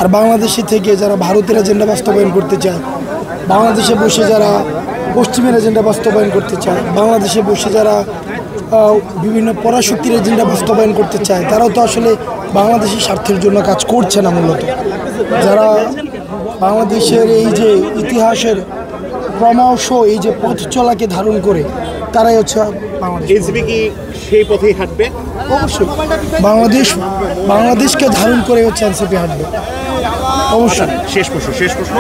আর বাংলাদেশে থেকে যারা ভারতের এজেন্ডা বাস্তবায়ন করতে চায়, বাংলাদেশে বসে যারা পশ্চিমের এজেন্ডা বাস্তবায়ন করতে চায়, বাংলাদেশে বসে যারা বিভিন্ন পরাশক্তির এজেন্ডা বাস্তবায়ন করতে চায়, তারাও তো আসলে বাংলাদেশের স্বার্থের জন্য কাজ করছে না। মূলত যারা বাংলাদেশের এই যে ইতিহাসের ক্রমশ এই যে পথ চলাকে ধারণ করে, তারাই হচ্ছে এনসিপি কি সেই পথেই হাঁটবে? অবশ্যই বাংলাদেশকে ধারণ করে হচ্ছে এনসিপি হাঁটবে অবশ্যই। শেষ প্রশ্ন,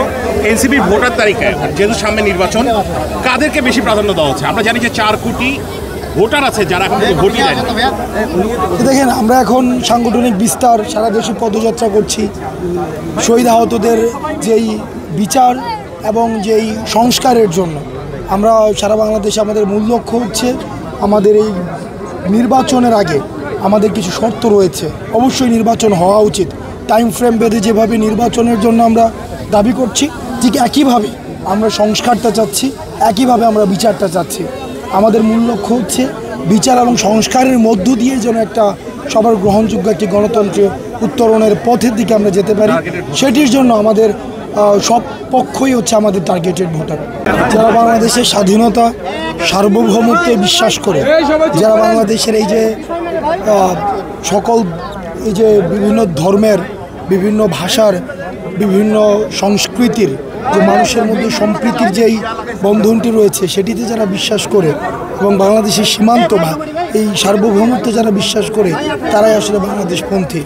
এনসিপির ভোটার তালিকায় যেহেতু সামনে নির্বাচন, কাদেরকে বেশি প্রাধান্য দেওয়া হচ্ছে? আমরা জানি যে 4 কোটি ভোটার আছে যারা এখন ভোটই দেয়নি। দেখেন, আমরা এখন সাংগঠনিক বিস্তার, সারা দেশে পদযাত্রা করছি। শহীদ আহতদের যেই বিচার এবং যেই সংস্কারের জন্য আমরা সারা বাংলাদেশে, আমাদের মূল লক্ষ্য হচ্ছে আমাদের এই নির্বাচনের আগে আমাদের কিছু শর্ত রয়েছে, অবশ্যই নির্বাচন হওয়া উচিত। টাইম ফ্রেম বেঁধে যেভাবে নির্বাচনের জন্য আমরা দাবি করছি, ঠিক একইভাবে আমরা সংস্কারটা চাচ্ছি, একইভাবে আমরা বিচারটা চাচ্ছি। আমাদের মূল লক্ষ্য হচ্ছে বিচার এবং সংস্কারের মধ্য দিয়ে যেন একটা সবার গ্রহণযোগ্য একটি গণতন্ত্রের উত্তরণের পথের দিকে আমরা যেতে পারি। সেটির জন্য আমাদের সব পক্ষই হচ্ছে আমাদের টার্গেটেড ভোটার, যারা বাংলাদেশের স্বাধীনতা সার্বভৌমত্বে বিশ্বাস করে, যারা বাংলাদেশের এই যে সকল এই যে বিভিন্ন ধর্মের, বিভিন্ন ভাষার, বিভিন্ন সংস্কৃতির যে মানুষের মধ্যে সম্প্রীতির যেই বন্ধনটি রয়েছে সেটিতে যারা বিশ্বাস করে এবং বাংলাদেশের সীমান্ত বা এই সার্বভৌমত্বে যারা বিশ্বাস করে, তারাই আসলে বাংলাদেশপন্থী।